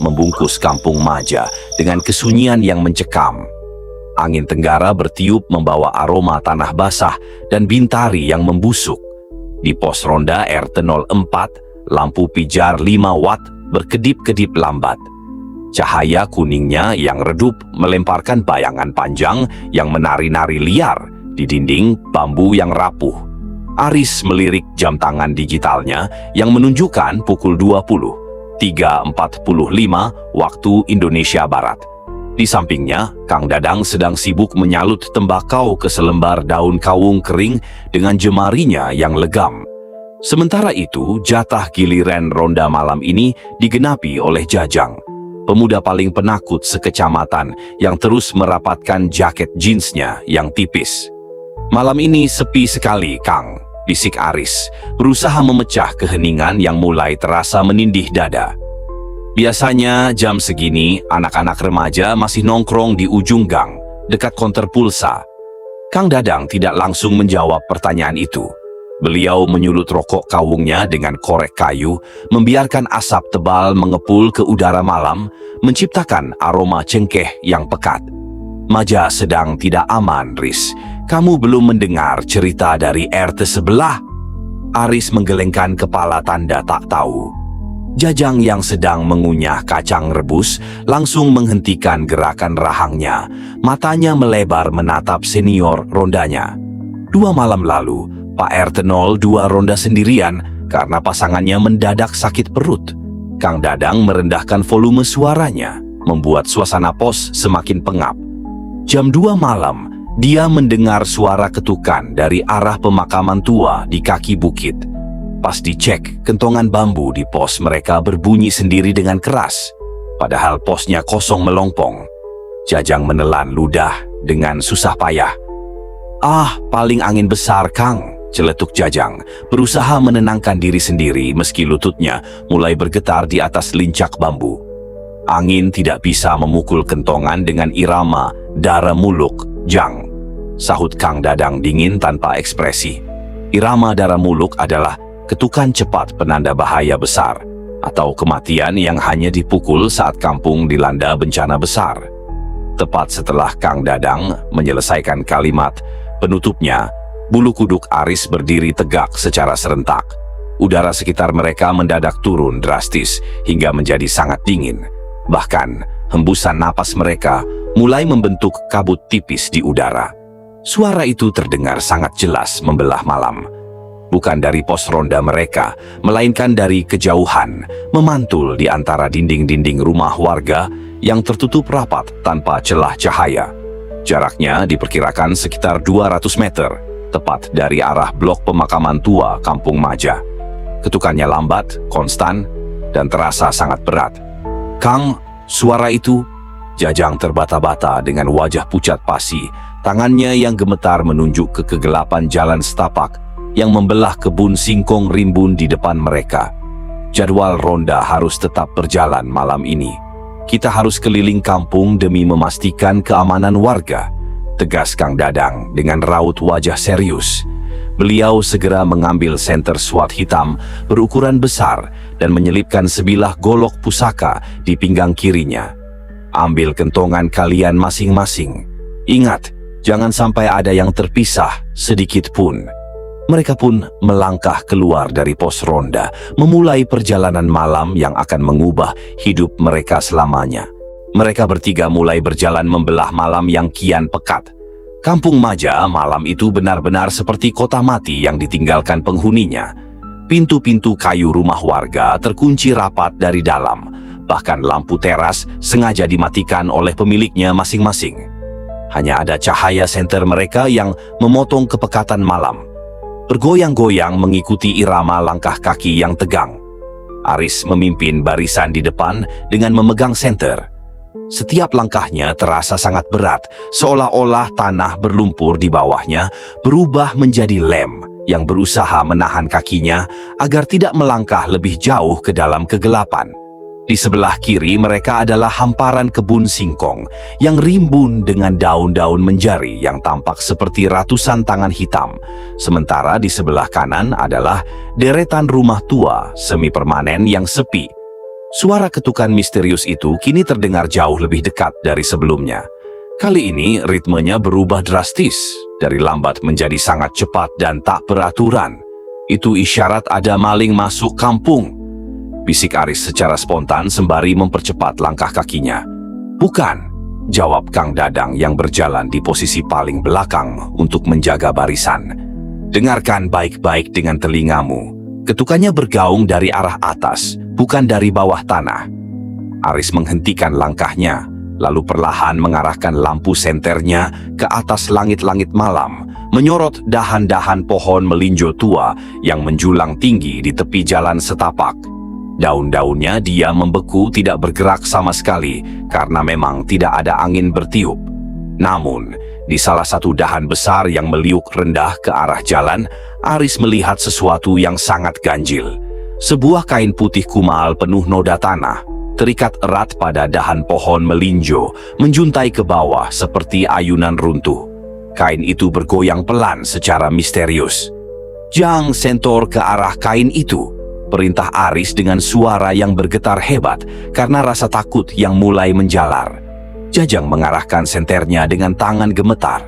membungkus Kampung Maja dengan kesunyian yang mencekam. Angin tenggara bertiup membawa aroma tanah basah dan bintari yang membusuk. Di pos ronda RT 04, lampu pijar 5 watt berkedip-kedip lambat. Cahaya kuningnya yang redup melemparkan bayangan panjang yang menari-nari liar di dinding bambu yang rapuh. Aris melirik jam tangan digitalnya yang menunjukkan pukul 20.345 waktu Indonesia Barat. Di sampingnya, Kang Dadang sedang sibuk menyalut tembakau ke selembar daun kawung kering dengan jemarinya yang legam. Sementara itu, jatah giliran ronda malam ini digenapi oleh Jajang, pemuda paling penakut sekecamatan yang terus merapatkan jaket jeansnya yang tipis. "Malam ini sepi sekali, Kang," bisik Aris, berusaha memecah keheningan yang mulai terasa menindih dada. "Biasanya jam segini anak-anak remaja masih nongkrong di ujung gang, dekat konter pulsa." Kang Dadang tidak langsung menjawab pertanyaan itu. Beliau menyulut rokok kawungnya dengan korek kayu, membiarkan asap tebal mengepul ke udara malam, menciptakan aroma cengkeh yang pekat. "Maja sedang tidak aman, Riz. Kamu belum mendengar cerita dari RT sebelah?" Aris menggelengkan kepala tanda tak tahu. Jajang yang sedang mengunyah kacang rebus langsung menghentikan gerakan rahangnya. Matanya melebar menatap senior rondanya. 2 malam lalu, Pak RT 02 ronda sendirian karena pasangannya mendadak sakit perut. Kang Dadang merendahkan volume suaranya, membuat suasana pos semakin pengap. Jam 2 malam, dia mendengar suara ketukan dari arah pemakaman tua di kaki bukit. Pas dicek, kentongan bambu di pos mereka berbunyi sendiri dengan keras, padahal posnya kosong melompong. Jajang menelan ludah dengan susah payah. "Ah, paling angin besar, Kang," celetuk Jajang, berusaha menenangkan diri sendiri meski lututnya mulai bergetar di atas lincak bambu. "Angin tidak bisa memukul kentongan dengan irama dara muluk, Jang," sahut Kang Dadang dingin tanpa ekspresi. Irama dara muluk adalah ketukan cepat penanda bahaya besar, atau kematian yang hanya dipukul saat kampung dilanda bencana besar. Tepat setelah Kang Dadang menyelesaikan kalimat penutupnya, bulu kuduk Aris berdiri tegak secara serentak. Udara sekitar mereka mendadak turun drastis hingga menjadi sangat dingin. Bahkan, hembusan napas mereka mulai membentuk kabut tipis di udara. Suara itu terdengar sangat jelas membelah malam. Bukan dari pos ronda mereka, melainkan dari kejauhan, memantul di antara dinding-dinding rumah warga yang tertutup rapat tanpa celah cahaya. Jaraknya diperkirakan sekitar 200 meter, tepat dari arah blok pemakaman tua Kampung Maja. Ketukannya lambat, konstan, dan terasa sangat berat. "Kang, suara itu?" Jajang terbata-bata dengan wajah pucat pasi, tangannya yang gemetar menunjuk ke kegelapan jalan setapak yang membelah kebun singkong rimbun di depan mereka. "Jadwal ronda harus tetap berjalan malam ini. Kita harus keliling kampung demi memastikan keamanan warga," tegas Kang Dadang dengan raut wajah serius. Beliau segera mengambil senter SWAT hitam berukuran besar dan menyelipkan sebilah golok pusaka di pinggang kirinya. "Ambil kentongan kalian masing-masing. Ingat, jangan sampai ada yang terpisah sedikit pun." Mereka pun melangkah keluar dari pos ronda, memulai perjalanan malam yang akan mengubah hidup mereka selamanya. Mereka bertiga mulai berjalan membelah malam yang kian pekat. Kampung Maja malam itu benar-benar seperti kota mati yang ditinggalkan penghuninya. Pintu-pintu kayu rumah warga terkunci rapat dari dalam, bahkan lampu teras sengaja dimatikan oleh pemiliknya masing-masing. Hanya ada cahaya senter mereka yang memotong kepekatan malam, bergoyang-goyang mengikuti irama langkah kaki yang tegang. Aris memimpin barisan di depan dengan memegang senter. Setiap langkahnya terasa sangat berat, seolah-olah tanah berlumpur di bawahnya berubah menjadi lem yang berusaha menahan kakinya agar tidak melangkah lebih jauh ke dalam kegelapan. Di sebelah kiri mereka adalah hamparan kebun singkong yang rimbun dengan daun-daun menjari yang tampak seperti ratusan tangan hitam. Sementara di sebelah kanan adalah deretan rumah tua semi permanen yang sepi. Suara ketukan misterius itu kini terdengar jauh lebih dekat dari sebelumnya. Kali ini ritmenya berubah drastis, dari lambat menjadi sangat cepat dan tak beraturan. Itu isyarat ada maling masuk kampung, bisik Aris secara spontan sembari mempercepat langkah kakinya. Bukan, jawab Kang Dadang yang berjalan di posisi paling belakang untuk menjaga barisan. Dengarkan baik-baik dengan telingamu. Ketukannya bergaung dari arah atas, bukan dari bawah tanah. Aris menghentikan langkahnya, lalu perlahan mengarahkan lampu senternya ke atas langit-langit malam, menyorot dahan-dahan pohon melinjo tua yang menjulang tinggi di tepi jalan setapak. Daun-daunnya dia membeku, tidak bergerak sama sekali karena memang tidak ada angin bertiup. Namun, di salah satu dahan besar yang meliuk rendah ke arah jalan, Aris melihat sesuatu yang sangat ganjil. Sebuah kain putih kumal penuh noda tanah, terikat erat pada dahan pohon melinjo, menjuntai ke bawah seperti ayunan runtuh. Kain itu bergoyang pelan secara misterius. "Jang sentor ke arah kain itu," perintah Aris dengan suara yang bergetar hebat karena rasa takut yang mulai menjalar. Jajang mengarahkan senternya dengan tangan gemetar.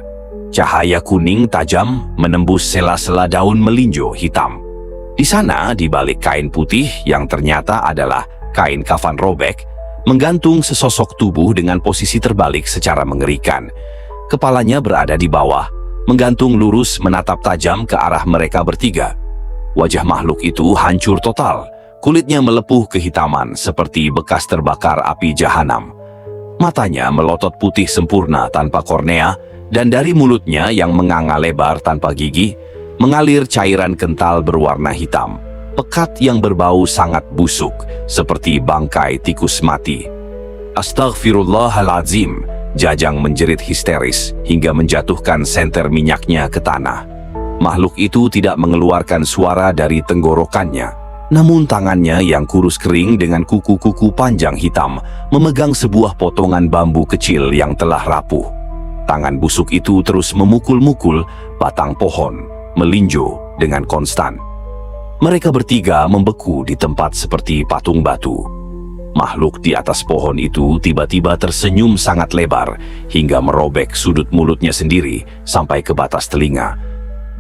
Cahaya kuning tajam menembus sela-sela daun melinjo hitam. Di sana, di balik kain putih yang ternyata adalah kain kafan robek, menggantung sesosok tubuh dengan posisi terbalik secara mengerikan. Kepalanya berada di bawah, menggantung lurus menatap tajam ke arah mereka bertiga. Wajah makhluk itu hancur total, kulitnya melepuh kehitaman seperti bekas terbakar api jahanam. Matanya melotot putih sempurna tanpa kornea, dan dari mulutnya yang menganga lebar tanpa gigi, mengalir cairan kental berwarna hitam, pekat yang berbau sangat busuk, seperti bangkai tikus mati. "Astaghfirullahaladzim," Jajang menjerit histeris hingga menjatuhkan senter minyaknya ke tanah. Makhluk itu tidak mengeluarkan suara dari tenggorokannya, namun tangannya yang kurus kering dengan kuku-kuku panjang hitam memegang sebuah potongan bambu kecil yang telah rapuh. Tangan busuk itu terus memukul-mukul batang pohon melinjo dengan konstan. Mereka bertiga membeku di tempat seperti patung batu. Makhluk di atas pohon itu tiba-tiba tersenyum sangat lebar hingga merobek sudut mulutnya sendiri sampai ke batas telinga,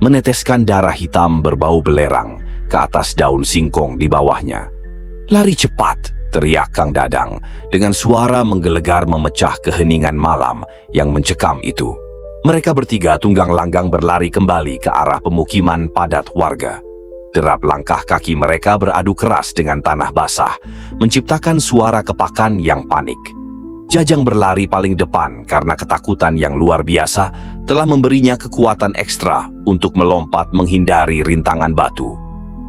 meneteskan darah hitam berbau belerang ke atas daun singkong di bawahnya. "Lari cepat!" teriak Kang Dadang dengan suara menggelegar memecah keheningan malam yang mencekam itu. Mereka bertiga tunggang-langgang berlari kembali ke arah pemukiman padat warga. Derap langkah kaki mereka beradu keras dengan tanah basah, menciptakan suara kepakan yang panik. Jajang berlari paling depan karena ketakutan yang luar biasa telah memberinya kekuatan ekstra untuk melompat menghindari rintangan batu.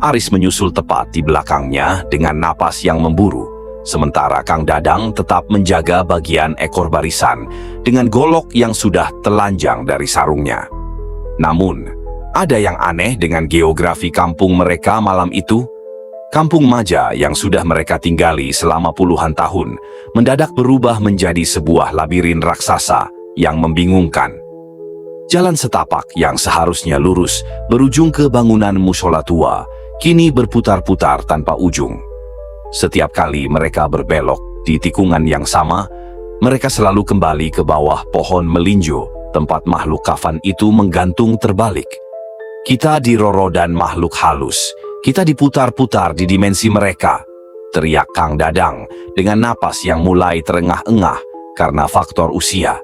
Aris menyusul tepat di belakangnya dengan napas yang memburu, sementara Kang Dadang tetap menjaga bagian ekor barisan dengan golok yang sudah telanjang dari sarungnya. Namun, ada yang aneh dengan geografi kampung mereka malam itu. Kampung Maja yang sudah mereka tinggali selama puluhan tahun mendadak berubah menjadi sebuah labirin raksasa yang membingungkan. Jalan setapak yang seharusnya lurus berujung ke bangunan mushola tua, kini berputar-putar tanpa ujung. Setiap kali mereka berbelok di tikungan yang sama, mereka selalu kembali ke bawah pohon melinjo, tempat makhluk kafan itu menggantung terbalik. "Kita diroro dan makhluk halus, kita diputar-putar di dimensi mereka," teriak Kang Dadang dengan napas yang mulai terengah-engah karena faktor usia.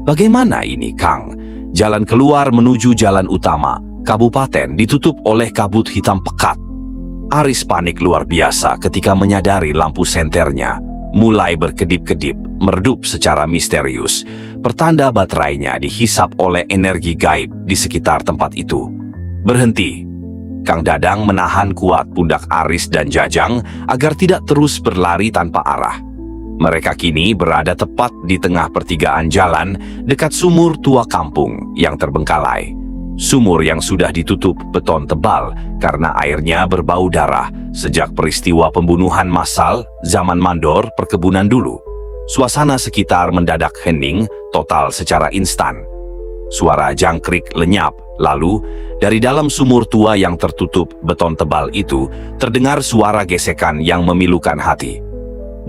"Bagaimana ini, Kang? Jalan keluar menuju jalan utama kabupaten ditutup oleh kabut hitam pekat." Aris panik luar biasa ketika menyadari lampu senternya mulai berkedip-kedip, meredup secara misterius, pertanda baterainya dihisap oleh energi gaib di sekitar tempat itu. "Berhenti!" Kang Dadang menahan kuat pundak Aris dan Jajang agar tidak terus berlari tanpa arah. Mereka kini berada tepat di tengah pertigaan jalan dekat sumur tua kampung yang terbengkalai. Sumur yang sudah ditutup beton tebal karena airnya berbau darah sejak peristiwa pembunuhan massal zaman mandor perkebunan dulu. Suasana sekitar mendadak hening total secara instan. Suara jangkrik lenyap, lalu dari dalam sumur tua yang tertutup beton tebal itu terdengar suara gesekan yang memilukan hati.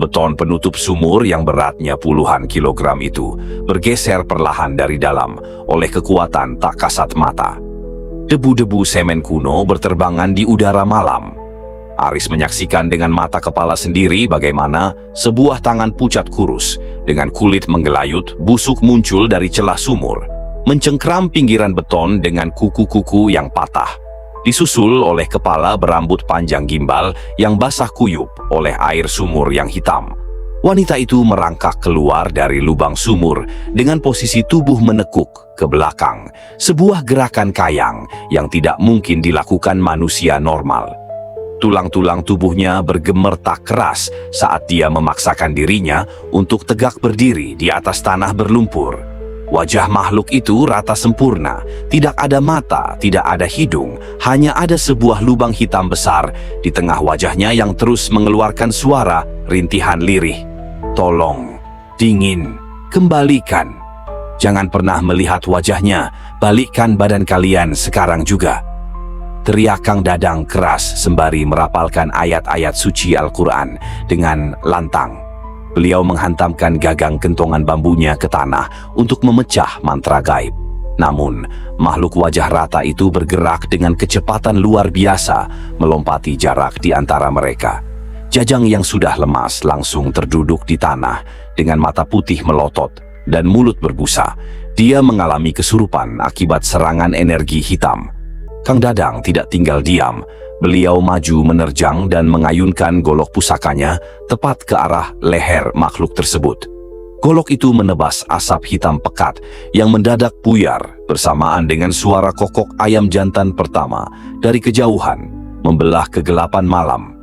Beton penutup sumur yang beratnya puluhan kilogram itu bergeser perlahan dari dalam oleh kekuatan tak kasat mata. Debu-debu semen kuno berterbangan di udara malam. Aris menyaksikan dengan mata kepala sendiri bagaimana sebuah tangan pucat kurus dengan kulit menggelayut busuk muncul dari celah sumur, mencengkram pinggiran beton dengan kuku-kuku yang patah, disusul oleh kepala berambut panjang gimbal yang basah kuyup oleh air sumur yang hitam. Wanita itu merangkak keluar dari lubang sumur dengan posisi tubuh menekuk ke belakang, sebuah gerakan kayang yang tidak mungkin dilakukan manusia normal. Tulang-tulang tubuhnya bergemertak keras saat dia memaksakan dirinya untuk tegak berdiri di atas tanah berlumpur. Wajah makhluk itu rata sempurna, tidak ada mata, tidak ada hidung, hanya ada sebuah lubang hitam besar di tengah wajahnya yang terus mengeluarkan suara rintihan lirih. Tolong, dingin, kembalikan. Jangan pernah melihat wajahnya, balikkan badan kalian sekarang juga. Teriak Kang Dadang keras sembari merapalkan ayat-ayat suci Al-Quran dengan lantang. Beliau menghantamkan gagang kentongan bambunya ke tanah untuk memecah mantra gaib. Namun, makhluk wajah rata itu bergerak dengan kecepatan luar biasa, melompati jarak di antara mereka. Jajang yang sudah lemas langsung terduduk di tanah dengan mata putih melotot dan mulut berbusa. Dia mengalami kesurupan akibat serangan energi hitam. Kang Dadang tidak tinggal diam. Beliau maju menerjang dan mengayunkan golok pusakanya tepat ke arah leher makhluk tersebut. Golok itu menebas asap hitam pekat yang mendadak buyar bersamaan dengan suara kokok ayam jantan pertama dari kejauhan membelah kegelapan malam.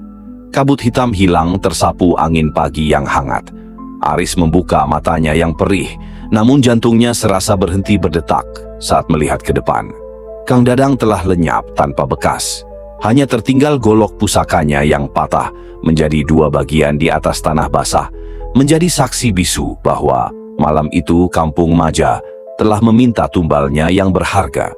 Kabut hitam hilang tersapu angin pagi yang hangat. Aris membuka matanya yang perih, namun jantungnya serasa berhenti berdetak saat melihat ke depan. Kang Dadang telah lenyap tanpa bekas. Hanya tertinggal golok pusakanya yang patah menjadi dua bagian di atas tanah basah, menjadi saksi bisu bahwa malam itu Kampung Maja telah meminta tumbalnya yang berharga.